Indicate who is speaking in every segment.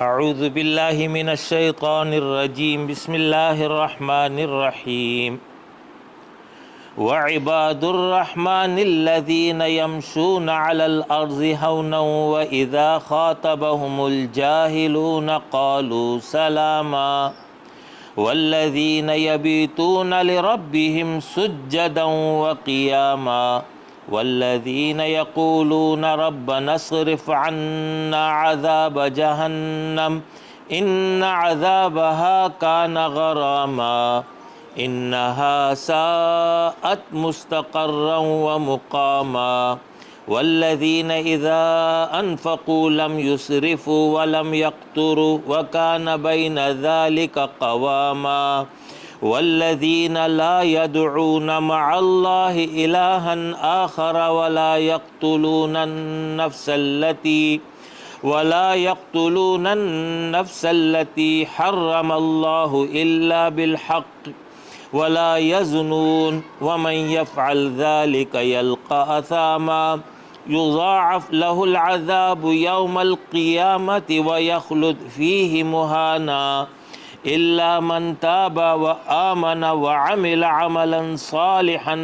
Speaker 1: اعوذ باللہ من الشیطان الرجیم بسم اللہ الرحمن الرحیم وعباد الرحمن الذین یمشون علی الارض ہونا واذا خاطبهم الجاہلون قالوا سلاما والذین یبیتون لربهم سجدا وقیاما والذین یقولون ربنا اصرف عنا عذاب جہنم ان عذابها کان غراما انہا ساءت مستقرا ومقاما والذین اذا انفقوا لم يسرفوا ولم يقتروا وكان بين ذلك قواما والذین لا يدعون مع اللہ الہا آخر ولا يقتلون النفس التي حرم اللہ الا بالحق ولا يزنون ومن يفعل ذلك يلقى أثاما يضاعف له العذاب يوم القيامة ويخلد فيه مهانا إلا من تاب وآمن وعمل عملا صالحا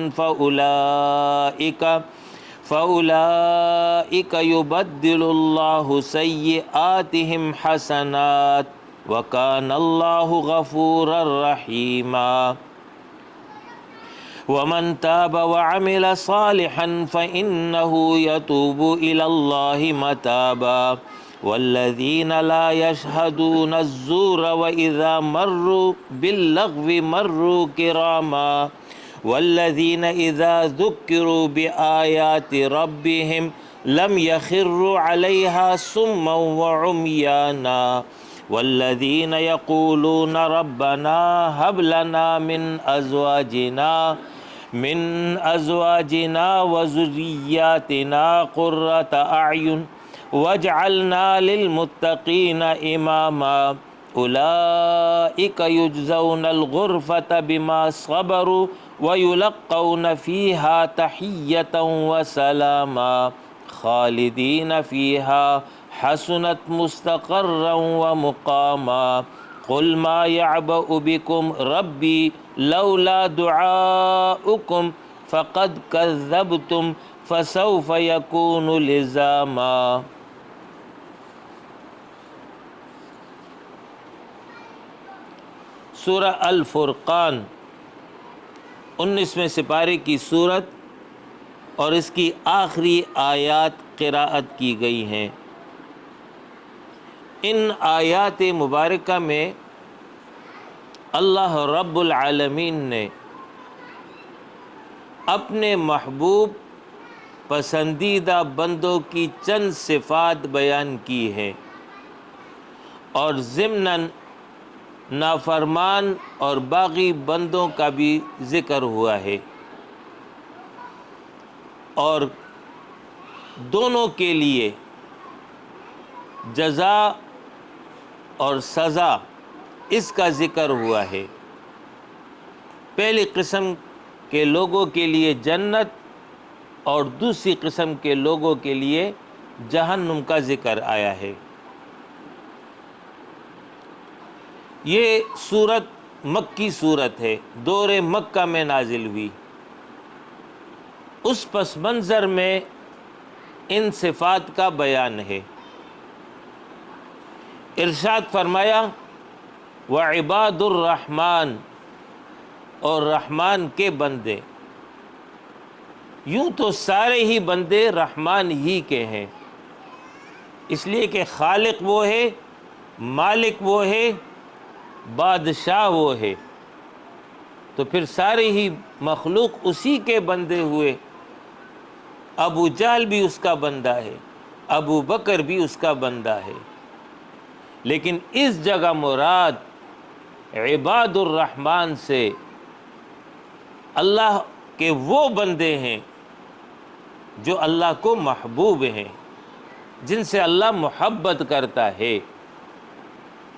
Speaker 1: فأولئك يبدل الله سيئاتهم حسنات وكان الله غفورا رحيما ومن تاب وعمل صالحا فإنه يتوب إلى الله متابا والذين لا يشهدون الزور وإذا مروا باللغو مروا كراما والذين إذا ذكروا بآيات ربهم لم يخروا عليها صما وعميانا والذين يقولون ربنا هب لنا من أزواجنا وذرياتنا قرة أعين واجعلنا للمتقين إماما أولئك يجزون الغرفة بما صبروا ويلقون فيها تحية وسلاما خالدين فيها حسنت مستقرا ومقاما قل ما يعبأ بكم ربي لولا دعاؤكم فقد كذبتم فسوف يكون لزاما۔ سورہ الفرقان 19ویں سپارے کی سورت اور اس کی آخری آیات قراءت کی گئی ہیں۔ ان آیات مبارکہ میں اللہ رب العالمین نے اپنے محبوب پسندیدہ بندوں کی چند صفات بیان کی ہیں اور ضمناً نافرمان اور باغی بندوں کا بھی ذکر ہوا ہے، اور دونوں کے لیے جزا اور سزا اس کا ذکر ہوا ہے۔ پہلی قسم کے لوگوں کے لیے جنت اور دوسری قسم کے لوگوں کے لیے جہنم کا ذکر آیا ہے۔ یہ سورت مکی سورت ہے، دور مکہ میں نازل ہوئی۔ اس پس منظر میں ان صفات کا بیان ہے۔ ارشاد فرمایا وعباد الرحمن، اور رحمان کے بندے۔ یوں تو سارے ہی بندے رحمان ہی کے ہیں، اس لیے کہ خالق وہ ہے، مالک وہ ہے، بادشاہ وہ ہے، تو پھر سارے ہی مخلوق اسی کے بندے ہوئے۔ ابو جہل بھی اس کا بندہ ہے، ابو بکر بھی اس کا بندہ ہے، لیکن اس جگہ مراد عباد الرحمن سے اللہ کے وہ بندے ہیں جو اللہ کو محبوب ہیں، جن سے اللہ محبت کرتا ہے،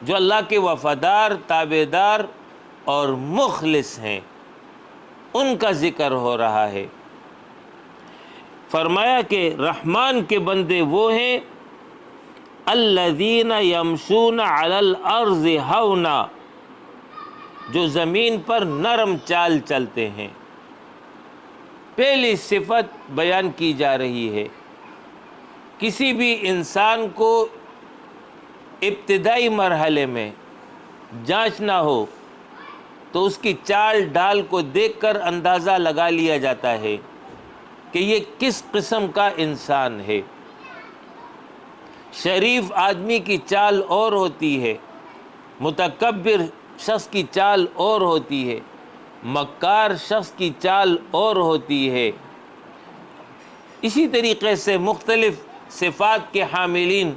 Speaker 1: جو اللہ کے وفادار تابعدار اور مخلص ہیں، ان کا ذکر ہو رہا ہے۔ فرمایا کہ رحمان کے بندے وہ ہیں الذین یمشون علی الارض ہونا، جو زمین پر نرم چال چلتے ہیں۔ پہلی صفت بیان کی جا رہی ہے، کسی بھی انسان کو ابتدائی مرحلے میں جانچنا ہو تو اس کی چال ڈال کو دیکھ کر اندازہ لگا لیا جاتا ہے کہ یہ کس قسم کا انسان ہے۔ شریف آدمی کی چال اور ہوتی ہے، متکبر شخص کی چال اور ہوتی ہے، مکار شخص کی چال اور ہوتی ہے۔ اسی طریقے سے مختلف صفات کے حاملین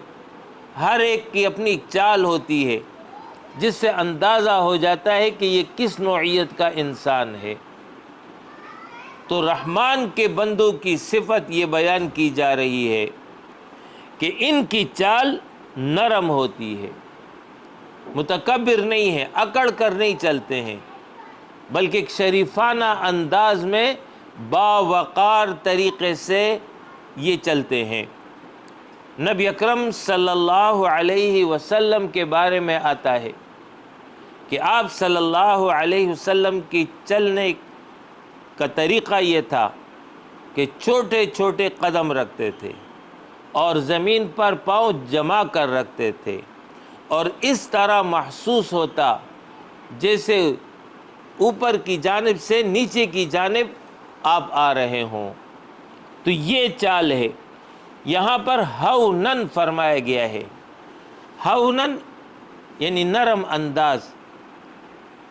Speaker 1: ہر ایک کی اپنی چال ہوتی ہے، جس سے اندازہ ہو جاتا ہے کہ یہ کس نوعیت کا انسان ہے۔ تو رحمان کے بندوں کی صفت یہ بیان کی جا رہی ہے کہ ان کی چال نرم ہوتی ہے، متکبر نہیں ہے، اکڑ کر نہیں چلتے ہیں، بلکہ ایک شریفانہ انداز میں باوقار طریقے سے یہ چلتے ہیں۔ نبی اکرم صلی اللہ علیہ وسلم کے بارے میں آتا ہے کہ آپ صلی اللہ علیہ وسلم کی چلنے کا طریقہ یہ تھا کہ چھوٹے چھوٹے قدم رکھتے تھے اور زمین پر پاؤں جما کر رکھتے تھے، اور اس طرح محسوس ہوتا جیسے اوپر کی جانب سے نیچے کی جانب آپ آ رہے ہوں۔ تو یہ چال ہے۔ یہاں پر ہونن فرمایا گیا ہے، ہونن یعنی نرم انداز،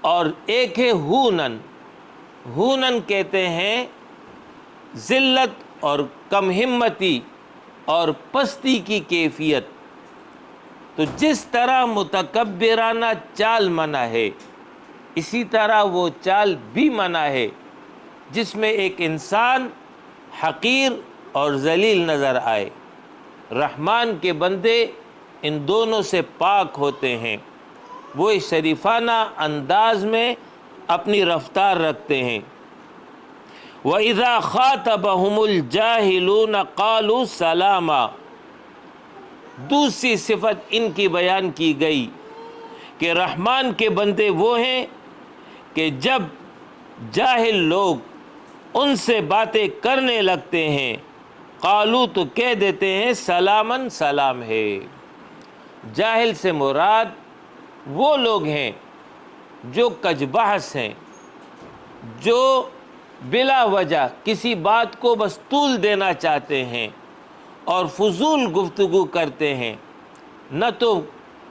Speaker 1: اور ایک ہے ہونن۔ ہونن کہتے ہیں ذلت اور کم ہمتی اور پستی کی کیفیت۔ تو جس طرح متکبرانہ چال منع ہے، اسی طرح وہ چال بھی منع ہے جس میں ایک انسان حقیر اور ذلیل نظر آئے۔ رحمان کے بندے ان دونوں سے پاک ہوتے ہیں، وہ اس شریفانہ انداز میں اپنی رفتار رکھتے ہیں۔ وَإِذَا خَاطَبَهُمُ الْجَاهِلُونَ قَالُوا سَلَامًا۔ دوسری صفت ان کی بیان کی گئی کہ رحمان کے بندے وہ ہیں کہ جب جاہل لوگ ان سے باتیں کرنے لگتے ہیں، قالو تو کہہ دیتے ہیں سلامن، سلام ہے۔ جاہل سے مراد وہ لوگ ہیں جو کج بحث ہیں، جو بلا وجہ کسی بات کو بس طول دینا چاہتے ہیں اور فضول گفتگو کرتے ہیں، نہ تو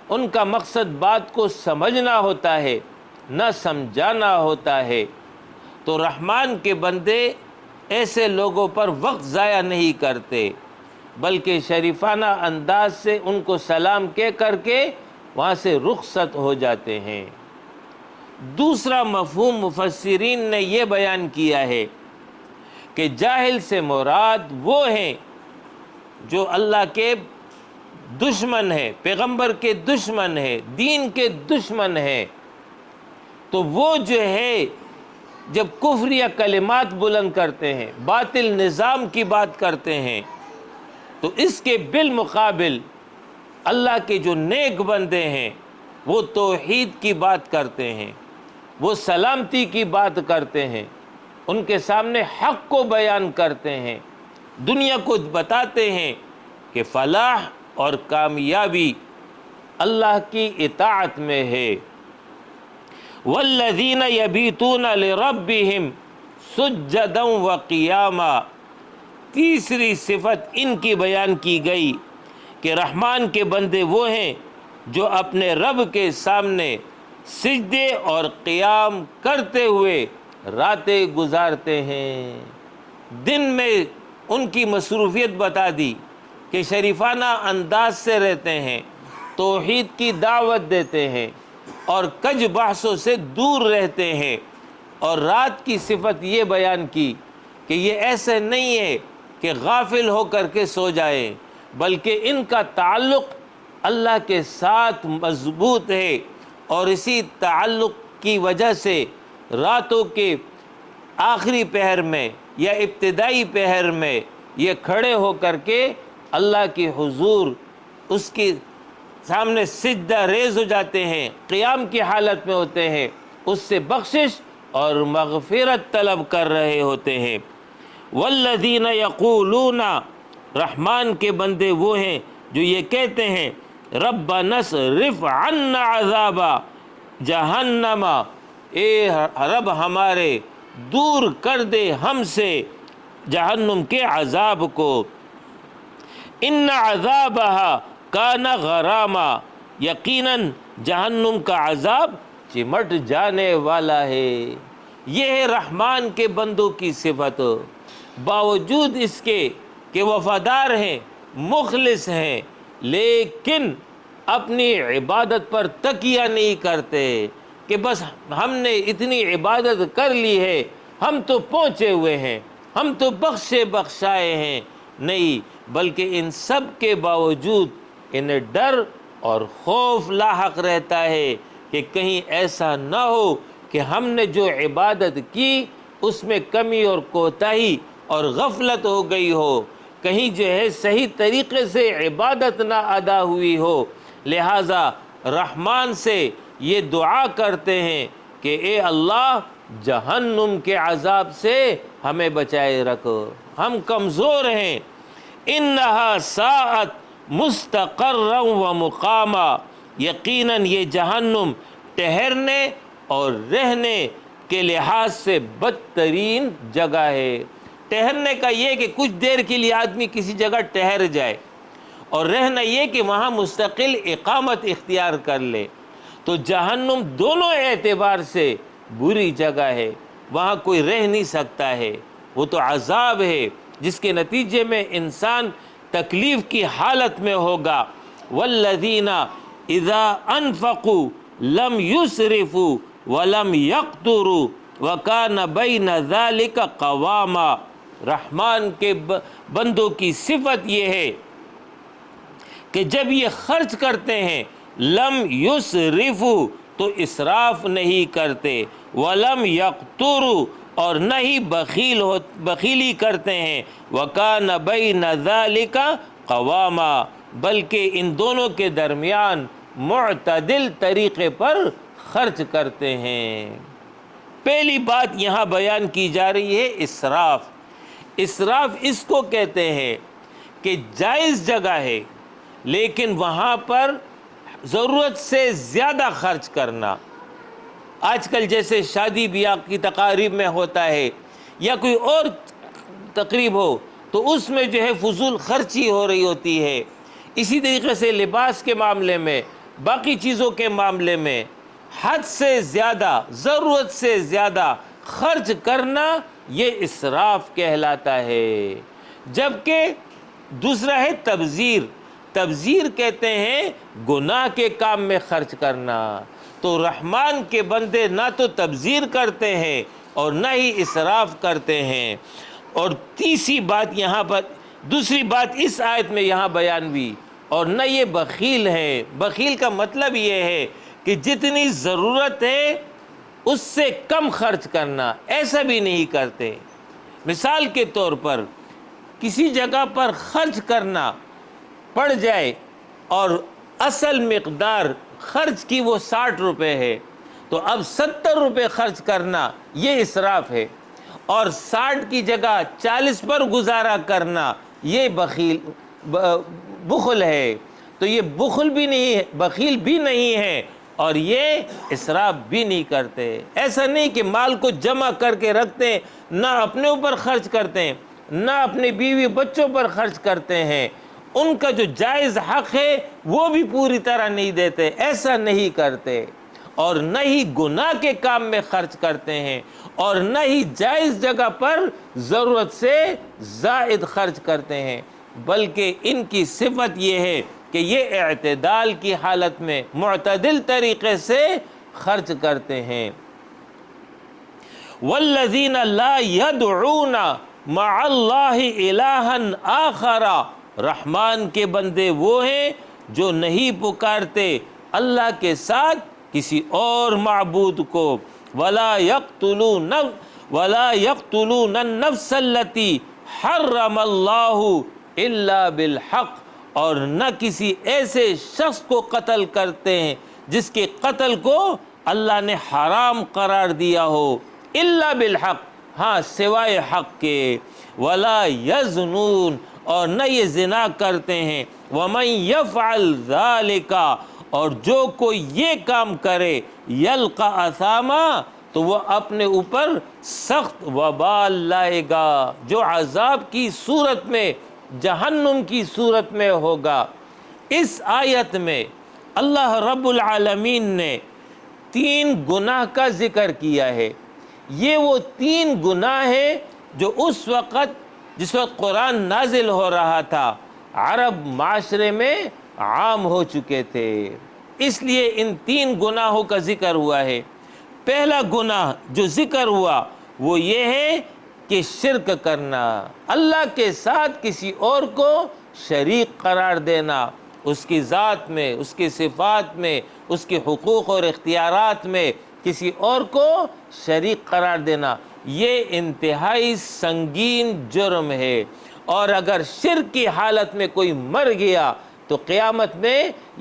Speaker 1: ان کا مقصد بات کو سمجھنا ہوتا ہے نہ سمجھانا ہوتا ہے۔ تو رحمان کے بندے ایسے لوگوں پر وقت ضائع نہیں کرتے، بلکہ شریفانہ انداز سے ان کو سلام کہہ کر کے وہاں سے رخصت ہو جاتے ہیں۔ دوسرا مفہوم مفسرین نے یہ بیان کیا ہے کہ جاہل سے مراد وہ ہیں جو اللہ کے دشمن ہے، پیغمبر کے دشمن ہے، دین کے دشمن ہے۔ تو وہ جو ہے جب کفر یا کلمات بلند کرتے ہیں، باطل نظام کی بات کرتے ہیں، تو اس کے بالمقابل اللہ کے جو نیک بندے ہیں وہ توحید کی بات کرتے ہیں، وہ سلامتی کی بات کرتے ہیں، ان کے سامنے حق کو بیان کرتے ہیں، دنیا کو بتاتے ہیں کہ فلاح اور کامیابی اللہ کی اطاعت میں ہے۔ والذین یبیتون لربہم سجدا وقیاما۔ تیسری صفت ان کی بیان کی گئی کہ رحمان کے بندے وہ ہیں جو اپنے رب کے سامنے سجدے اور قیام کرتے ہوئے راتیں گزارتے ہیں۔ دن میں ان کی مصروفیت بتا دی کہ شریفانہ انداز سے رہتے ہیں، توحید کی دعوت دیتے ہیں اور کج بحثوں سے دور رہتے ہیں، اور رات کی صفت یہ بیان کی کہ یہ ایسے نہیں ہے کہ غافل ہو کر کے سو جائیں، بلکہ ان کا تعلق اللہ کے ساتھ مضبوط ہے، اور اسی تعلق کی وجہ سے راتوں کے آخری پہر میں یا ابتدائی پہر میں یہ کھڑے ہو کر کے اللہ کے حضور اس کے سامنے سجدہ ریز ہو جاتے ہیں، قیام کی حالت میں ہوتے ہیں، اس سے بخشش اور مغفرت طلب کر رہے ہوتے ہیں۔ والذین یقولون، رحمان کے بندے وہ ہیں جو یہ کہتے ہیں، ربنا اصرف عنا عذاب جہنم، اے رب ہمارے دور کر دے ہم سے جہنم کے عذاب کو، ان عذابها کان غراما، یقیناً جہنم کا عذاب چمٹ جانے والا ہے۔ یہ ہے رحمان کے بندوں کی صفت، باوجود اس کے کہ وفادار ہیں، مخلص ہیں، لیکن اپنی عبادت پر تکیہ نہیں کرتے کہ بس ہم نے اتنی عبادت کر لی ہے، ہم تو پہنچے ہوئے ہیں، ہم تو بخشے بخشائے ہیں۔ نہیں، بلکہ ان سب کے باوجود انہیں ڈر اور خوف لاحق رہتا ہے کہ کہیں ایسا نہ ہو کہ ہم نے جو عبادت کی اس میں کمی اور کوتاہی اور غفلت ہو گئی ہو، کہیں جو ہے صحیح طریقے سے عبادت نہ ادا ہوئی ہو۔ لہٰذا رحمان سے یہ دعا کرتے ہیں کہ اے اللہ جہنم کے عذاب سے ہمیں بچائے رکھو، ہم کمزور ہیں۔ انہا ساعت مستقرا و مقاما، یقیناً یہ جہنم ٹھہرنے اور رہنے کے لحاظ سے بدترین جگہ ہے۔ ٹھہرنے کا یہ کہ کچھ دیر کے لیے آدمی کسی جگہ ٹھہر جائے، اور رہنا یہ کہ وہاں مستقل اقامت اختیار کر لے۔ تو جہنم دونوں اعتبار سے بری جگہ ہے، وہاں کوئی رہ نہیں سکتا ہے، وہ تو عذاب ہے جس کے نتیجے میں انسان تکلیف کی حالت میں ہوگا۔ والذین اذا انفقوا لم یسرفوا ولم یقتروا وکان بین ذلک قواما، رحمان کے بندوں کی صفت یہ ہے کہ جب یہ خرچ کرتے ہیں، لم یسرفوا تو اسراف نہیں کرتے، ولم یقتروا اور نہ ہی بخیلی کرتے ہیں، وکان بین ذالک قواما، بلکہ ان دونوں کے درمیان معتدل طریقے پر خرچ کرتے ہیں۔ پہلی بات یہاں بیان کی جا رہی ہے اسراف۔ اسراف اس کو کہتے ہیں کہ جائز جگہ ہے لیکن وہاں پر ضرورت سے زیادہ خرچ کرنا۔ آج کل جیسے شادی بیاہ کی تقاریب میں ہوتا ہے یا کوئی اور تقریب ہو تو اس میں جو ہے فضول خرچی ہو رہی ہوتی ہے۔ اسی طریقے سے لباس کے معاملے میں، باقی چیزوں کے معاملے میں حد سے زیادہ، ضرورت سے زیادہ خرچ کرنا یہ اسراف کہلاتا ہے۔ جبکہ دوسرا ہے تبذیر۔ تبذیر کہتے ہیں گناہ کے کام میں خرچ کرنا۔ تو رحمان کے بندے نہ تو تبذیر کرتے ہیں اور نہ ہی اسراف کرتے ہیں۔ اور تیسری بات یہاں پر، دوسری بات اس آیت میں یہاں بیان ہوئی، اور نہ یہ بخیل ہے۔ بخیل کا مطلب یہ ہے کہ جتنی ضرورت ہے اس سے کم خرچ کرنا، ایسا بھی نہیں کرتے۔ مثال کے طور پر کسی جگہ پر خرچ کرنا پڑ جائے اور اصل مقدار خرچ کی وہ 60 روپے ہے، تو اب 70 روپے خرچ کرنا یہ اسراف ہے، اور 60 کی جگہ 40 پر گزارا کرنا یہ بخل ہے۔ تو یہ بخل بھی نہیں ہے، بخیل بھی نہیں ہے، اور یہ اسراف بھی نہیں کرتے۔ ایسا نہیں کہ مال کو جمع کر کے رکھتے ہیں، نہ اپنے اوپر خرچ کرتے ہیں، نہ اپنے بیوی بچوں پر خرچ کرتے ہیں، ان کا جو جائز حق ہے وہ بھی پوری طرح نہیں دیتے، ایسا نہیں کرتے۔ اور نہ ہی گناہ کے کام میں خرچ کرتے ہیں، اور نہ ہی جائز جگہ پر ضرورت سے زائد خرچ کرتے ہیں، بلکہ ان کی صفت یہ ہے کہ یہ اعتدال کی حالت میں معتدل طریقے سے خرچ کرتے ہیں۔ والذین لا يدعون مع اللہ الہا آخر، رحمان کے بندے وہ ہیں جو نہیں پکارتے اللہ کے ساتھ کسی اور معبود کو، ولا يقتلون النفس التي حرم اللہ الا بالحق، اور نہ کسی ایسے شخص کو قتل کرتے ہیں جس کے قتل کو اللہ نے حرام قرار دیا ہو، الا بالحق، ہاں سوائے حق کے، ولا یزنون، اور نہ یہ زنا کرتے ہیں، ومن یفعل ذالک، اور جو کوئی یہ کام کرے، یلقا اثاما، تو وہ اپنے اوپر سخت وبال لائے گا، جو عذاب کی صورت میں، جہنم کی صورت میں ہوگا۔ اس آیت میں اللہ رب العالمین نے 3 گناہ کا ذکر کیا ہے۔ یہ وہ 3 گناہ ہیں جو اس وقت جس وقت قرآن نازل ہو رہا تھا عرب معاشرے میں عام ہو چکے تھے، اس لیے ان 3 گناہوں کا ذکر ہوا ہے۔ پہلا گناہ جو ذکر ہوا وہ یہ ہے کہ شرک کرنا، اللہ کے ساتھ کسی اور کو شریک قرار دینا، اس کی ذات میں، اس کی صفات میں، اس کے حقوق اور اختیارات میں کسی اور کو شریک قرار دینا، یہ انتہائی سنگین جرم ہے، اور اگر شرک کی حالت میں کوئی مر گیا تو قیامت میں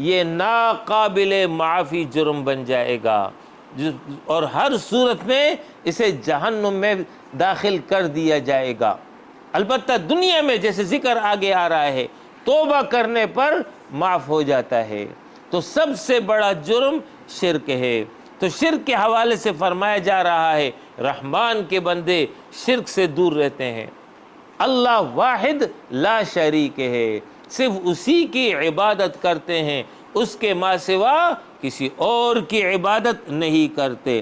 Speaker 1: یہ ناقابل معافی جرم بن جائے گا، اور ہر صورت میں اسے جہنم میں داخل کر دیا جائے گا۔ البتہ دنیا میں جیسے ذکر آگے آ رہا ہے توبہ کرنے پر معاف ہو جاتا ہے۔ تو سب سے بڑا جرم شرک ہے۔ تو شرک کے حوالے سے فرمایا جا رہا ہے رحمان کے بندے شرک سے دور رہتے ہیں، اللہ واحد لا شریک ہے، صرف اسی کی عبادت کرتے ہیں، اس کے ماں سوا کسی اور کی عبادت نہیں کرتے۔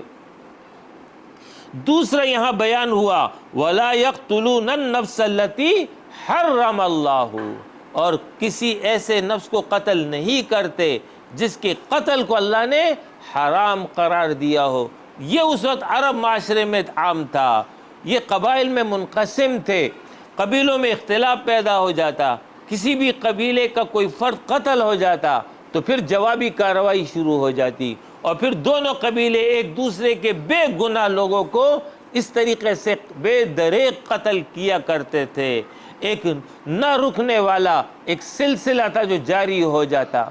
Speaker 1: دوسرا یہاں بیان ہوا وَلَا يَقْتُلُونَ النَّفْسَ الَّتِي حَرَّمَ اللَّهُ، اور کسی ایسے نفس کو قتل نہیں کرتے جس کے قتل کو اللہ نے حرام قرار دیا ہو۔ یہ اس وقت عرب معاشرے میں عام تھا، یہ قبائل میں منقسم تھے، قبیلوں میں اختلاف پیدا ہو جاتا، کسی بھی قبیلے کا کوئی فرد قتل ہو جاتا تو پھر جوابی کارروائی شروع ہو جاتی، اور پھر دونوں قبیلے ایک دوسرے کے بے گناہ لوگوں کو اس طریقے سے بے دریغ قتل کیا کرتے تھے۔ ایک نہ رکنے والا ایک سلسلہ تھا جو جاری ہو جاتا۔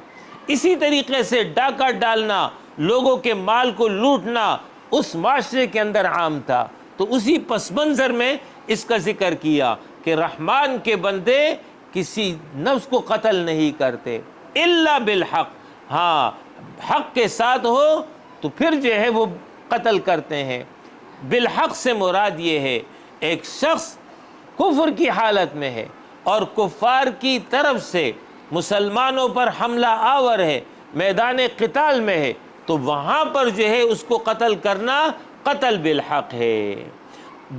Speaker 1: اسی طریقے سے ڈاکہ ڈالنا، لوگوں کے مال کو لوٹنا اس معاشرے کے اندر عام تھا۔ تو اسی پس منظر میں اس کا ذکر کیا کہ رحمان کے بندے کسی نفس کو قتل نہیں کرتے الا بالحق، ہاں حق کے ساتھ ہو تو پھر جو ہے وہ قتل کرتے ہیں۔ بالحق سے مراد یہ ہے ایک شخص کفر کی حالت میں ہے اور کفار کی طرف سے مسلمانوں پر حملہ آور ہے، میدان قتال میں ہے، تو وہاں پر جو ہے اس کو قتل کرنا قتل بالحق ہے۔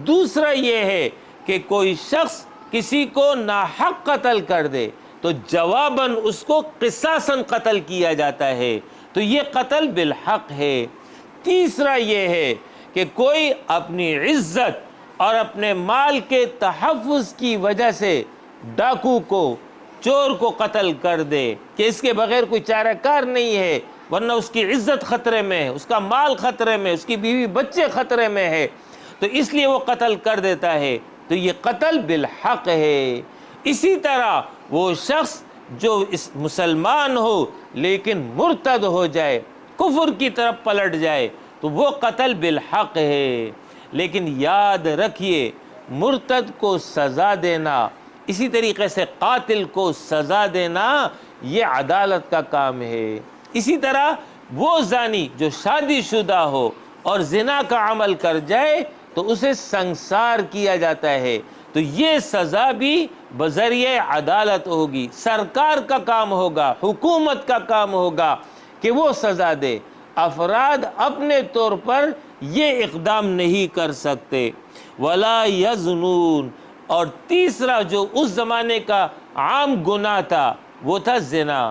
Speaker 1: دوسرا یہ ہے کہ کوئی شخص کسی کو ناحق قتل کر دے تو جواباً اس کو قصاصاً قتل کیا جاتا ہے، تو یہ قتل بالحق ہے۔ تیسرا یہ ہے کہ کوئی اپنی عزت اور اپنے مال کے تحفظ کی وجہ سے ڈاکو کو، چور کو قتل کر دے کہ اس کے بغیر کوئی چارہ کار نہیں ہے، ورنہ اس کی عزت خطرے میں ہے، اس کا مال خطرے میں، اس کی بیوی بچے خطرے میں ہے، تو اس لیے وہ قتل کر دیتا ہے، تو یہ قتل بالحق ہے۔ اسی طرح وہ شخص جو مسلمان ہو لیکن مرتد ہو جائے، کفر کی طرف پلٹ جائے، تو وہ قتل بالحق ہے۔ لیکن یاد رکھیے مرتد کو سزا دینا، اسی طریقے سے قاتل کو سزا دینا، یہ عدالت کا کام ہے۔ اسی طرح وہ زانی جو شادی شدہ ہو اور زنا کا عمل کر جائے تو اسے سنسار کیا جاتا ہے، تو یہ سزا بھی بذریعہ عدالت ہوگی، سرکار کا کام ہوگا، حکومت کا کام ہوگا کہ وہ سزا دے، افراد اپنے طور پر یہ اقدام نہیں کر سکتے۔ ولا یزنون، اور تیسرا جو اس زمانے کا عام گناہ تھا وہ تھا زنا۔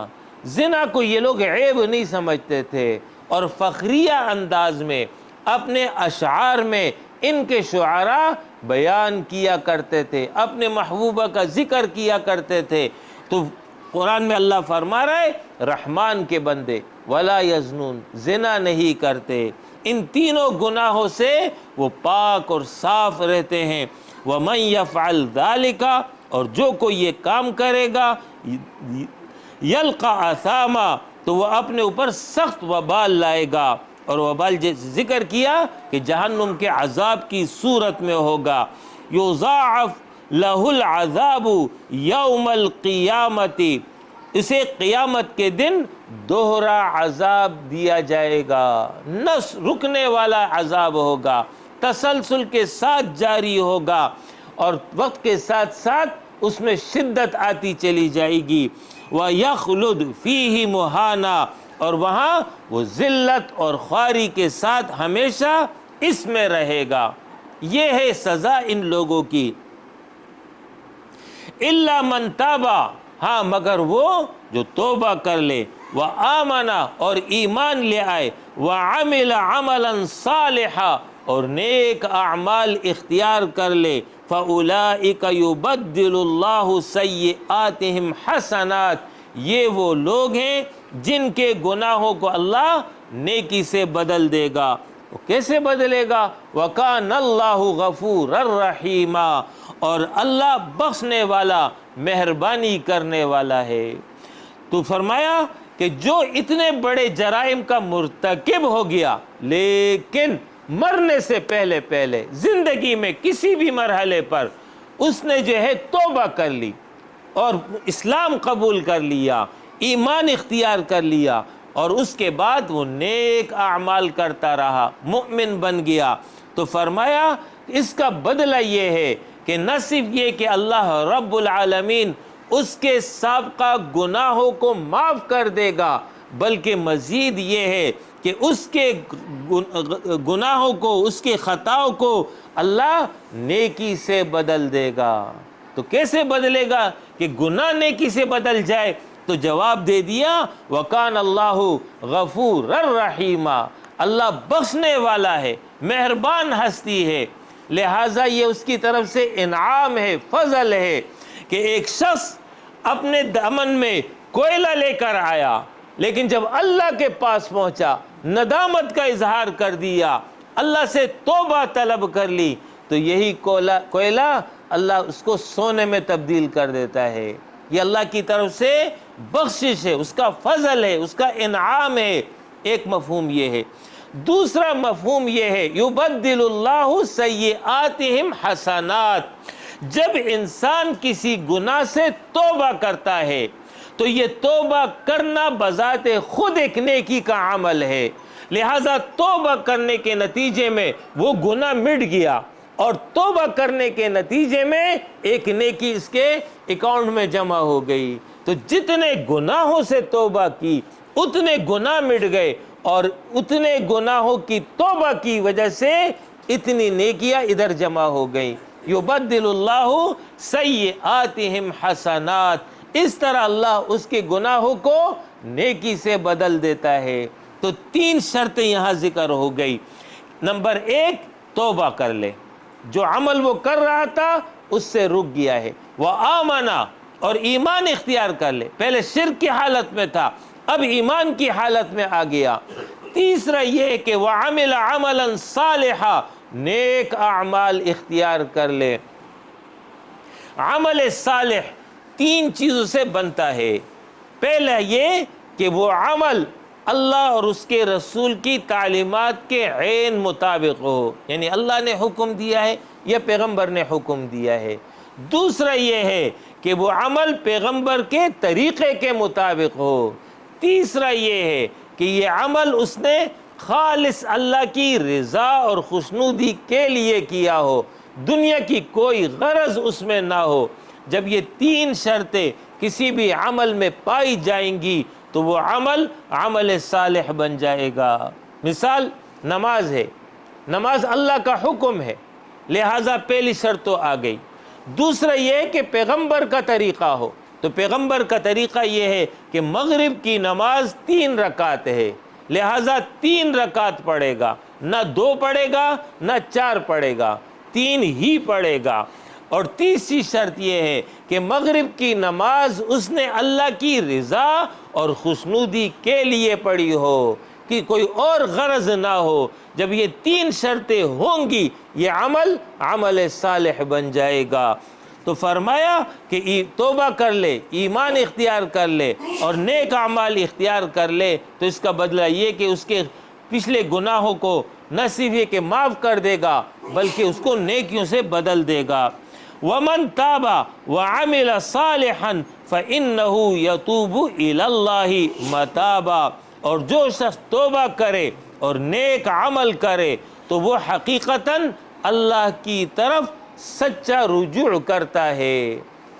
Speaker 1: زنا کو یہ لوگ عیب نہیں سمجھتے تھے اور فخریہ انداز میں اپنے اشعار میں ان کے شعراء بیان کیا کرتے تھے، اپنے محبوبہ کا ذکر کیا کرتے تھے۔ تو قرآن میں اللہ فرما رہا ہے رحمان کے بندے ولا یزنون، زنا نہیں کرتے، ان تینوں گناہوں سے وہ پاک اور صاف رہتے ہیں۔ وَمَن يَفْعَلْ ذَلِكَ، اور جو کوئی یہ کام کرے گا یلقا اثاما، تو وہ اپنے اوپر سخت وبال لائے گا، اور وبال ذکر کیا کہ جہنم کے عذاب کی صورت میں ہوگا۔ یضاعف لہ العذاب یوم القیامت، اسے قیامت کے دن دوہرا عذاب دیا جائے گا، نہ رکنے والا عذاب ہوگا، تسلسل کے ساتھ جاری ہوگا، اور وقت کے ساتھ ساتھ اس میں شدت آتی چلی جائے گی۔ وَيَخْلُدْ فِيهِ مُهَانًا، اور وہاں وہ ذلت اور خواری کے ساتھ ہمیشہ اس میں رہے گا۔ یہ ہے سزا ان لوگوں کی۔ إِلَّا مَنْ تَابَ، ہاں مگر وہ جو توبہ کر لے، وَآمَنَ، اور ایمان لے آئے، وَعَمِلَ عَمَلًا صَالِحًا، اور نیک اعمال اختیار کر لے، فَأُولَئِكَ يُبَدِّلُ اللَّهُ سَيِّئَاتِهِمْ حَسَنَاتٍ، یہ وہ لوگ ہیں جن کے گناہوں کو اللہ نیکی سے بدل دے گا۔ وہ کیسے بدلے گا؟ وَكَانَ اللَّهُ غَفُورًا رَحِيمًا، اور اللہ بخشنے والا، مہربانی کرنے والا ہے۔ تو فرمایا کہ جو اتنے بڑے جرائم کا مرتکب ہو گیا، لیکن مرنے سے پہلے زندگی میں کسی بھی مرحلے پر اس نے جو ہے توبہ کر لی اور اسلام قبول کر لیا، ایمان اختیار کر لیا، اور اس کے بعد وہ نیک اعمال کرتا رہا، مومن بن گیا، تو فرمایا اس کا بدلہ یہ ہے کہ نہ صرف یہ کہ اللہ رب العالمین اس کے سابقہ گناہوں کو معاف کر دے گا، بلکہ مزید یہ ہے کہ اس کے گناہوں کو، اس کے خطاؤں کو اللہ نیکی سے بدل دے گا۔ تو کیسے بدلے گا کہ گناہ نیکی سے بدل جائے؟ تو جواب دے دیا، وَكَانَ اللَّهُ غَفُورًا رَحِيمًا، اللہ بخشنے والا ہے، مہربان ہستی ہے، لہٰذا یہ اس کی طرف سے انعام ہے، فضل ہے کہ ایک شخص اپنے دامن میں کوئلہ لے کر آیا، لیکن جب اللہ کے پاس پہنچا، ندامت کا اظہار کر دیا، اللہ سے توبہ طلب کر لی، تو یہی کوئلہ اللہ اس کو سونے میں تبدیل کر دیتا ہے۔ یہ اللہ کی طرف سے بخشش ہے، اس کا فضل ہے، اس کا انعام ہے۔ ایک مفہوم یہ ہے۔ دوسرا مفہوم یہ ہے، یبدل اللہ سیئاتہم حسنات، جب انسان کسی گناہ سے توبہ کرتا ہے تو یہ توبہ کرنا بذات خود ایک نیکی کا عمل ہے، لہٰذا توبہ کرنے کے نتیجے میں وہ گناہ مٹ گیا، اور توبہ کرنے کے نتیجے میں ایک نیکی اس کے اکاؤنٹ میں جمع ہو گئی۔ تو جتنے گناہوں سے توبہ کی اتنے گناہ مٹ گئے، اور اتنے گناہوں کی توبہ کی وجہ سے اتنی نیکیاں ادھر جمع ہو گئیں۔ یبدل اللہ سیئاتہم حسنات، اس طرح اللہ اس کے گناہوں کو نیکی سے بدل دیتا ہے۔ تو تین شرطیں یہاں ذکر ہو گئی۔ نمبر ایک، توبہ کر لے، جو عمل وہ کر رہا تھا اس سے رک گیا ہے، وآمنا، اور ایمان اختیار کر لے، پہلے شرک کی حالت میں تھا، اب ایمان کی حالت میں آ گیا۔ تیسرا یہ کہ وعمل عملا صالحا، نیک اعمال اختیار کر لے۔ عمل صالح تین چیزوں سے بنتا ہے۔ پہلا یہ کہ وہ عمل اللہ اور اس کے رسول کی تعلیمات کے عین مطابق ہو، یعنی اللہ نے حکم دیا ہے یا پیغمبر نے حکم دیا ہے۔ دوسرا یہ ہے کہ وہ عمل پیغمبر کے طریقے کے مطابق ہو۔ تیسرا یہ ہے کہ یہ عمل اس نے خالص اللہ کی رضا اور خوشنودی کے لیے کیا ہو، دنیا کی کوئی غرض اس میں نہ ہو۔ جب یہ تین شرطیں کسی بھی عمل میں پائی جائیں گی تو وہ عمل عمل صالح بن جائے گا۔ مثال نماز ہے، نماز اللہ کا حکم ہے، لہٰذا پہلی شرط تو آ گئی۔ دوسرا یہ کہ پیغمبر کا طریقہ ہو، تو پیغمبر کا طریقہ یہ ہے کہ مغرب کی نماز 3 رکعت ہے، لہٰذا 3 رکعت پڑھے گا، نہ 2 پڑھے گا نہ 4 پڑھے گا، 3 ہی پڑھے گا۔ اور تیسری شرط یہ ہے کہ مغرب کی نماز اس نے اللہ کی رضا اور خوشنودی کے لیے پڑھی ہو، کہ کوئی اور غرض نہ ہو۔ جب یہ 3 شرطیں ہوں گی یہ عمل عمل صالح بن جائے گا۔ تو فرمایا کہ توبہ کر لے، ایمان اختیار کر لے اور نیک اعمال اختیار کر لے، تو اس کا بدلہ یہ کہ اس کے پچھلے گناہوں کو نہ صرف یہ کہ معاف کر دے گا بلکہ اس کو نیکیوں سے بدل دے گا۔ وَمَن تَابَ وَعَمِلَ صَالِحًا فَإِنَّهُ يَتُوبُ إِلَى اللَّهِ مَتَابًا، اور جو شخص توبہ کرے اور نیک عمل کرے تو وہ حقیقتاً اللہ کی طرف سچا رجوع کرتا ہے۔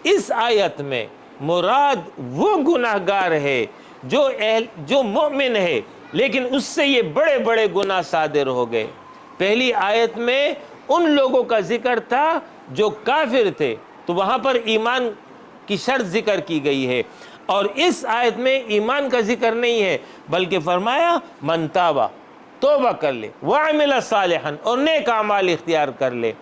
Speaker 1: اس آیت میں مراد وہ گناہگار ہے جو مومن ہے لیکن اس سے یہ بڑے بڑے گناہ صادر ہو گئے۔ پہلی آیت میں ان لوگوں کا ذکر تھا جو کافر تھے، تو وہاں پر ایمان کی شرط ذکر کی گئی ہے، اور اس آیت میں ایمان کا ذکر نہیں ہے بلکہ فرمایا من تابا، توبہ کر لے، وعمل صالحا، اور نیک اعمال اختیار کر لے۔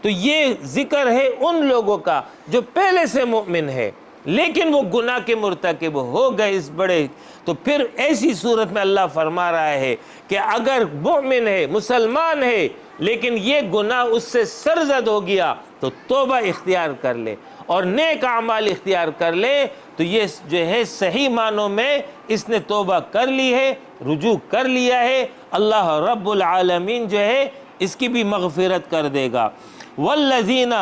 Speaker 1: تو یہ ذکر ہے ان لوگوں کا جو پہلے سے مومن ہے لیکن وہ گناہ کے مرتکب ہو گئے اس بڑے، تو پھر ایسی صورت میں اللہ فرما رہا ہے کہ اگر مومن ہے، مسلمان ہے، لیکن یہ گناہ اس سے سرزد ہو گیا تو توبہ اختیار کر لے اور نیک اعمال اختیار کر لے، تو یہ جو ہے صحیح معنوں میں اس نے توبہ کر لی ہے، رجوع کر لیا ہے، اللہ رب العالمین جو ہے اس کی بھی مغفرت کر دے گا۔ والذین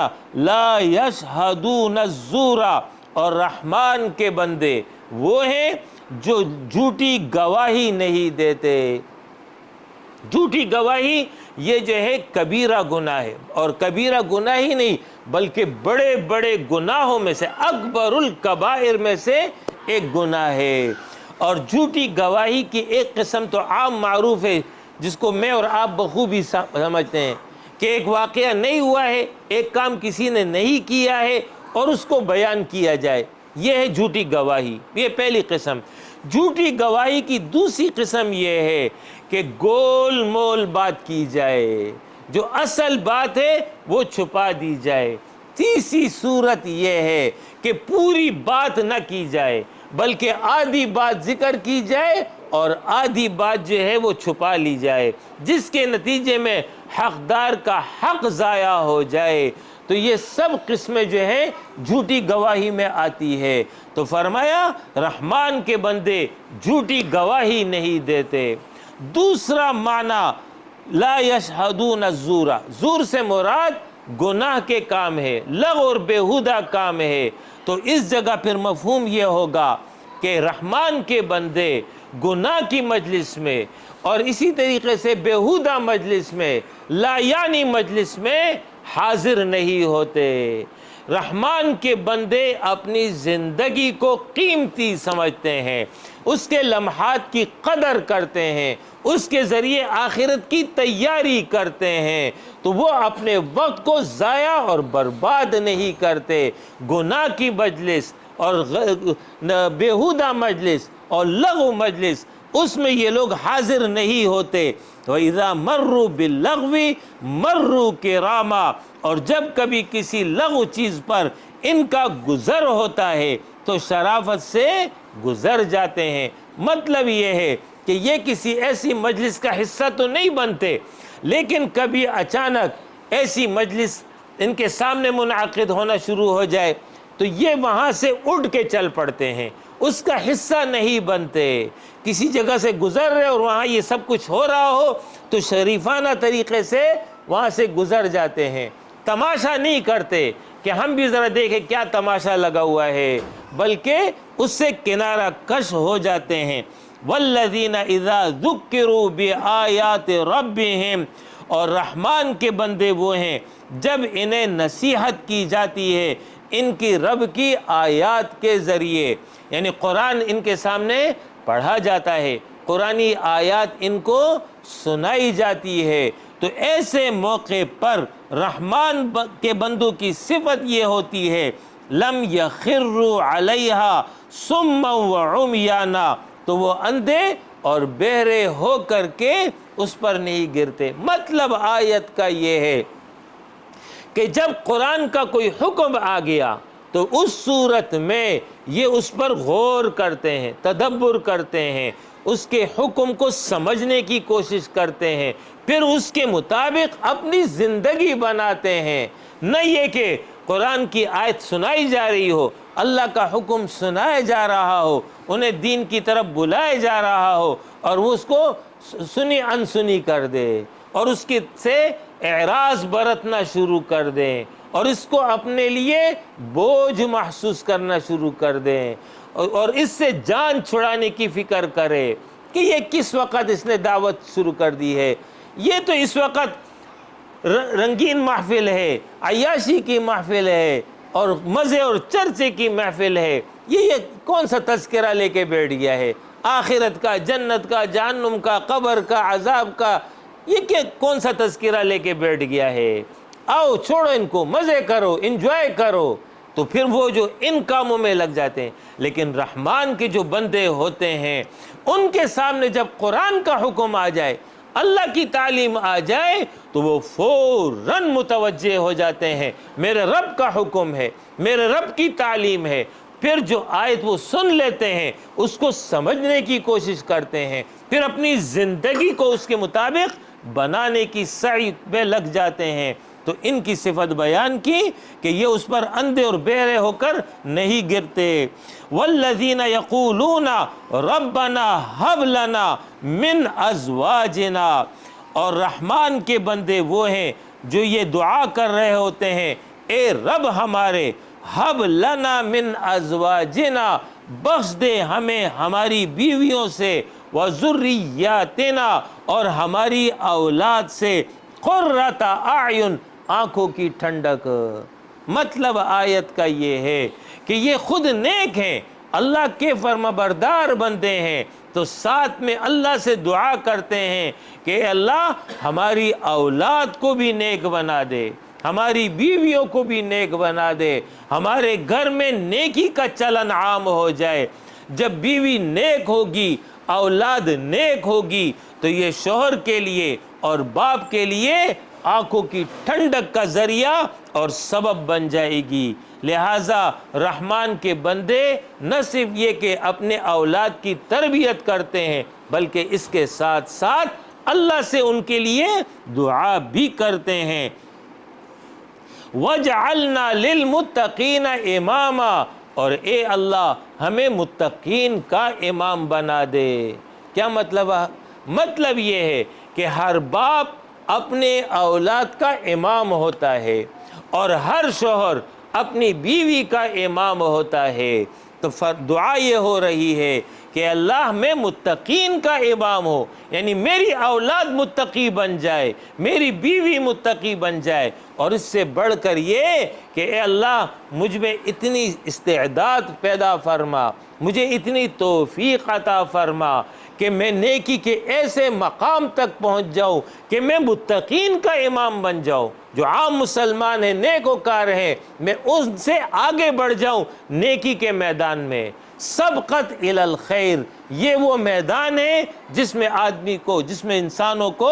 Speaker 1: لا یشہدون الزور، اور رحمان کے بندے وہ ہیں جو جھوٹی گواہی نہیں دیتے۔ جھوٹی گواہی یہ جو ہے کبیرہ گناہ ہے، اور کبیرہ گناہ ہی نہیں بلکہ بڑے بڑے گناہوں میں سے اکبر الکبائر میں سے ایک گناہ ہے۔ اور جھوٹی گواہی کی ایک قسم تو عام معروف ہے جس کو میں اور آپ بخوبی سمجھتے ہیں کہ ایک واقعہ نہیں ہوا ہے، ایک کام کسی نے نہیں کیا ہے اور اس کو بیان کیا جائے، یہ ہے جھوٹی گواہی، یہ پہلی قسم۔ جھوٹی گواہی کی دوسری قسم یہ ہے کہ گول مول بات کی جائے، جو اصل بات ہے وہ چھپا دی جائے۔ تیسری صورت یہ ہے کہ پوری بات نہ کی جائے بلکہ آدھی بات ذکر کی جائے اور آدھی بات جو ہے وہ چھپا لی جائے، جس کے نتیجے میں حقدار کا حق ضائع ہو جائے۔ تو یہ سب قسمیں جو ہیں جھوٹی گواہی میں آتی ہے۔ تو فرمایا رحمان کے بندے جھوٹی گواہی نہیں دیتے۔ دوسرا معنی لا یشہدون الزور، زور سے مراد گناہ کے کام ہے، لغو اور بیہودہ کام ہے۔ تو اس جگہ پھر مفہوم یہ ہوگا کہ رحمان کے بندے گناہ کی مجلس میں اور اسی طریقے سے بیہودہ مجلس میں، لا یعنی مجلس میں حاضر نہیں ہوتے۔ رحمان کے بندے اپنی زندگی کو قیمتی سمجھتے ہیں، اس کے لمحات کی قدر کرتے ہیں، اس کے ذریعے آخرت کی تیاری کرتے ہیں، تو وہ اپنے وقت کو ضائع اور برباد نہیں کرتے۔ گناہ کی مجلس اور بیہودہ مجلس اور لغو مجلس، اس میں یہ لوگ حاضر نہیں ہوتے۔ وَإِذَا مَرُّوا بِاللَّغْوِ مَرُّوا كِرَامًا، اور جب کبھی کسی لغو چیز پر ان کا گزر ہوتا ہے تو شرافت سے گزر جاتے ہیں۔ مطلب یہ ہے کہ یہ کسی ایسی مجلس کا حصہ تو نہیں بنتے، لیکن کبھی اچانک ایسی مجلس ان کے سامنے منعقد ہونا شروع ہو جائے تو یہ وہاں سے اٹھ کے چل پڑتے ہیں، اس کا حصہ نہیں بنتے۔ کسی جگہ سے گزر رہے اور وہاں یہ سب کچھ ہو رہا ہو تو شریفانہ طریقے سے وہاں سے گزر جاتے ہیں، تماشا نہیں کرتے کہ ہم بھی ذرا دیکھیں کیا تماشا لگا ہوا ہے، بلکہ اس سے کنارہ کش ہو جاتے ہیں۔ والذین اذا ذکروا بآیات ربہم، اور رحمان کے بندے وہ ہیں جب انہیں نصیحت کی جاتی ہے ان کی رب کی آیات کے ذریعے، یعنی قرآن ان کے سامنے پڑھا جاتا ہے، قرآنی آیات ان کو سنائی جاتی ہے، تو ایسے موقع پر رحمان کے بندوں کی صفت یہ ہوتی ہے لم یخروا علیہا صما وعمیانا، تو وہ اندھے اور بہرے ہو کر کے اس پر نہیں گرتے۔ مطلب آیت کا یہ ہے کہ جب قرآن کا کوئی حکم آ گیا تو اس صورت میں یہ اس پر غور کرتے ہیں، تدبر کرتے ہیں، اس کے حکم کو سمجھنے کی کوشش کرتے ہیں، پھر اس کے مطابق اپنی زندگی بناتے ہیں۔ نہ یہ کہ قرآن کی آیت سنائی جا رہی ہو، اللہ کا حکم سنایا جا رہا ہو، انہیں دین کی طرف بلایا جا رہا ہو، اور وہ اس کو سنی انسنی کر دے اور اس کے سے اعراض برتنا شروع کر دیں اور اس کو اپنے لیے بوجھ محسوس کرنا شروع کر دیں اور اس سے جان چھڑانے کی فکر کرے کہ یہ کس وقت اس نے دعوت شروع کر دی ہے، یہ تو اس وقت رنگین محفل ہے، عیاشی کی محفل ہے اور مزے اور چرچے کی محفل ہے، یہ کون سا تذکرہ لے کے بیٹھ گیا ہے؟ آخرت کا، جنت کا، جہنم کا، قبر کا، عذاب کا، یہ کون سا تذکرہ لے کے بیٹھ گیا ہے؟ آؤ چھوڑو ان کو، مزے کرو، انجوائے کرو، تو پھر وہ جو ان کاموں میں لگ جاتے ہیں۔ لیکن رحمان کے جو بندے ہوتے ہیں ان کے سامنے جب قرآن کا حکم آ جائے، اللہ کی تعلیم آ جائے، تو وہ فوراً متوجہ ہو جاتے ہیں، میرے رب کا حکم ہے، میرے رب کی تعلیم ہے۔ پھر جو آیت وہ سن لیتے ہیں اس کو سمجھنے کی کوشش کرتے ہیں، پھر اپنی زندگی کو اس کے مطابق بنانے کی سعی میں لگ جاتے ہیں۔ تو ان کی صفت بیان کی کہ یہ اس پر اندھے اور بہرے ہو کر نہیں گرتے۔ والذین یقولون ربنا ھب لنا من ازواجنا، اور رحمان کے بندے وہ ہیں جو یہ دعا کر رہے ہوتے ہیں، اے رب ہمارے، ھب لنا من ازواجنا، بخش دے ہمیں ہماری بیویوں سے، وذریاتنا، اور ہماری اولاد سے، قرۃ اعین، آنکھوں کی ٹھنڈک۔ مطلب آیت کا یہ ہے کہ یہ خود نیک ہیں، اللہ کے فرمانبردار بندے ہیں، تو ساتھ میں اللہ سے دعا کرتے ہیں کہ اے اللہ ہماری اولاد کو بھی نیک بنا دے، ہماری بیویوں کو بھی نیک بنا دے، ہمارے گھر میں نیکی کا چلن عام ہو جائے۔ جب بیوی نیک ہوگی، اولاد نیک ہوگی، تو یہ شوہر کے لیے اور باپ کے لیے آنکھوں کی ٹھنڈک کا ذریعہ اور سبب بن جائے گی۔ لہٰذا رحمان کے بندے نہ صرف یہ کہ اپنے اولاد کی تربیت کرتے ہیں، بلکہ اس کے ساتھ ساتھ اللہ سے ان کے لیے دعا بھی کرتے ہیں۔ وَجْعَلْنَا لِلْمُتَّقِينَ إِمَامًا، اور اے اللہ ہمیں متقین کا امام بنا دے۔ کیا مطلب ہے؟ مطلب یہ ہے کہ ہر باپ اپنے اولاد کا امام ہوتا ہے اور ہر شوہر اپنی بیوی کا امام ہوتا ہے۔ تو دعا یہ ہو رہی ہے کہ اللہ میں متقین کا امام ہو، یعنی میری اولاد متقی بن جائے، میری بیوی متقی بن جائے، اور اس سے بڑھ کر یہ کہ اے اللہ مجھ میں اتنی استعداد پیدا فرما، مجھے اتنی توفیق عطا فرما کہ میں نیکی کے ایسے مقام تک پہنچ جاؤں کہ میں متقین کا امام بن جاؤں۔ جو عام مسلمان ہیں، نیک وکار ہیں، میں ان سے آگے بڑھ جاؤں نیکی کے میدان میں۔ سبقت الی الخیر، یہ وہ میدان ہے جس میں آدمی کو، جس میں انسانوں کو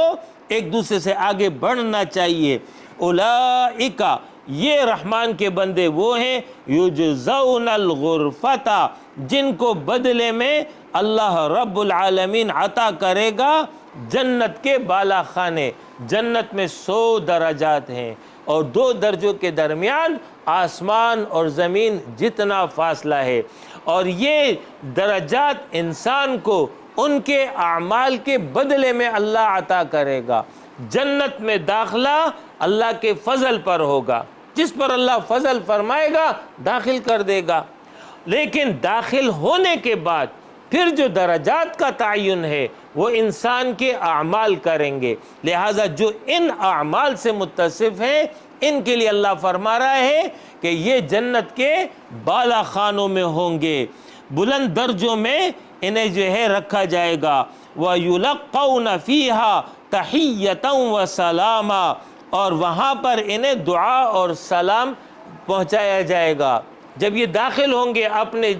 Speaker 1: ایک دوسرے سے آگے بڑھنا چاہیے۔ اولئک، یہ رحمان کے بندے وہ ہیں، یجزون الغرفۃ، جن کو بدلے میں اللہ رب العالمین عطا کرے گا جنت کے بالا خانے۔ جنت میں 100 درجات ہیں اور 2 درجوں کے درمیان آسمان اور زمین جتنا فاصلہ ہے، اور یہ درجات انسان کو ان کے اعمال کے بدلے میں اللہ عطا کرے گا۔ جنت میں داخلہ اللہ کے فضل پر ہوگا، جس پر اللہ فضل فرمائے گا داخل کر دے گا، لیکن داخل ہونے کے بعد پھر جو درجات کا تعین ہے وہ انسان کے اعمال کریں گے۔ لہٰذا جو ان اعمال سے متصف ہیں ان کے لیے اللہ فرما رہا ہے کہ یہ جنت کے بالا خانوں میں ہوں گے، بلند درجوں میں انہیں جو ہے رکھا جائے گا۔ وَيُلَقَّوْنَ فِيهَا تَحِيَّةً وَسَلَامًا، اور وہاں پر انہیں دعا اور سلام پہنچایا جائے گا۔ جب یہ داخل ہوں گے اپنے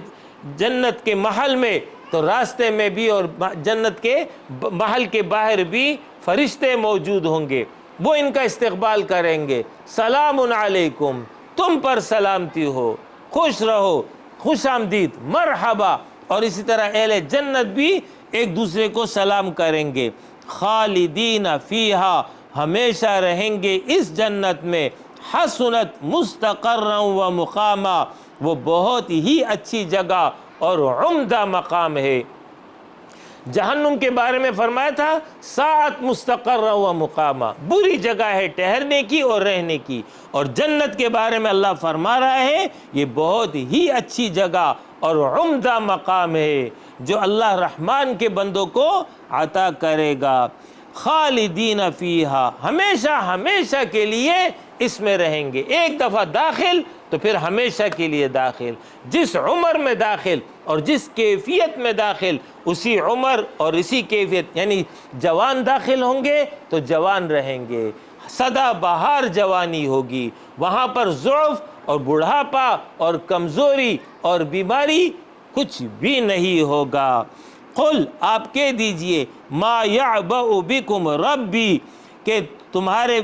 Speaker 1: جنت کے محل میں، تو راستے میں بھی اور جنت کے محل کے باہر بھی فرشتے موجود ہوں گے، وہ ان کا استقبال کریں گے۔ سلام علیکم، تم پر سلامتی ہو، خوش رہو، خوش آمدید، مرحبا، اور اسی طرح اہل جنت بھی ایک دوسرے کو سلام کریں گے۔ خالدین فیہا، ہمیشہ رہیں گے اس جنت میں، حسنت مستقرا و مقاما، وہ بہت ہی اچھی جگہ اور عمدہ مقام ہے۔ جہنم کے بارے میں فرمایا تھا ساعت مستقرا و مقاما، بری جگہ ہے ٹھہرنے کی اور رہنے کی، اور جنت کے بارے میں اللہ فرما رہا ہے یہ بہت ہی اچھی جگہ اور عمدہ مقام ہے جو اللہ رحمان کے بندوں کو عطا کرے گا۔ خالدین فیہا، ہمیشہ ہمیشہ کے لیے اس میں رہیں گے، ایک دفعہ داخل تو پھر ہمیشہ کے لیے داخل، جس عمر میں داخل اور جس کیفیت میں داخل اسی عمر اور اسی کیفیت، یعنی جوان داخل ہوں گے تو جوان رہیں گے، سدا بہار جوانی ہوگی، وہاں پر ضعف اور بڑھاپا اور کمزوری اور بیماری کچھ بھی نہیں ہوگا۔ قل، آپ کہہ دیجئے، ما یعبأ بکم ربی، کہ تمہارے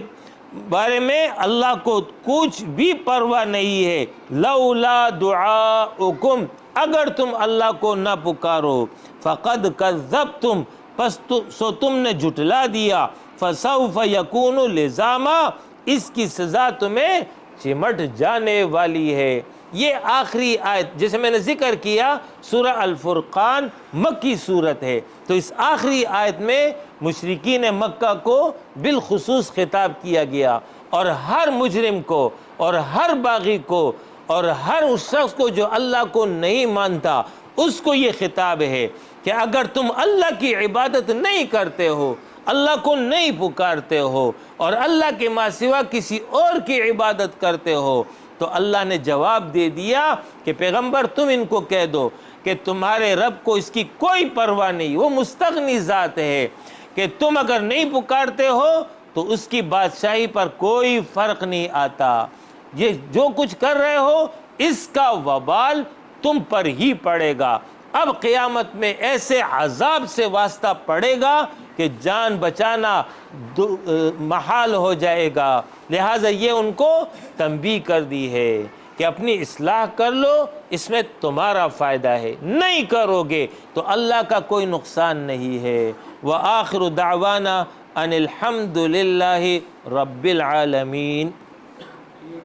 Speaker 1: بارے میں اللہ کو کچھ بھی پرواہ نہیں ہے، لولا دعاؤکم، اگر تم اللہ کو نہ پکارو، فقد کذبتم، پس سو تم نے جھٹلا دیا، فسوف یکون لزاما، اس کی سزا تمہیں چمٹ جانے والی ہے۔ یہ آخری آیت، جیسے میں نے ذکر کیا سورہ الفرقان مکی صورت ہے، تو اس آخری آیت میں مشرکین مکہ کو بالخصوص خطاب کیا گیا، اور ہر مجرم کو اور ہر باغی کو اور ہر اس شخص کو جو اللہ کو نہیں مانتا اس کو یہ خطاب ہے کہ اگر تم اللہ کی عبادت نہیں کرتے ہو، اللہ کو نہیں پکارتے ہو اور اللہ کے ماں سوا کسی اور کی عبادت کرتے ہو، تو اللہ نے جواب دے دیا کہ پیغمبر تم ان کو کہہ دو کہ تمہارے رب کو اس کی کوئی پرواہ نہیں، وہ مستغنی ذات ہے، کہ تم اگر نہیں پکارتے ہو تو اس کی بادشاہی پر کوئی فرق نہیں آتا، یہ جو کچھ کر رہے ہو اس کا وبال تم پر ہی پڑے گا۔ اب قیامت میں ایسے عذاب سے واسطہ پڑے گا کہ جان بچانا محال ہو جائے گا، لہٰذا یہ ان کو تنبیہ کر دی ہے کہ اپنی اصلاح کر لو، اس میں تمہارا فائدہ ہے، نہیں کرو گے تو اللہ کا کوئی نقصان نہیں ہے۔ وآخر دعوانا ان الحمد للہ رب العالمین۔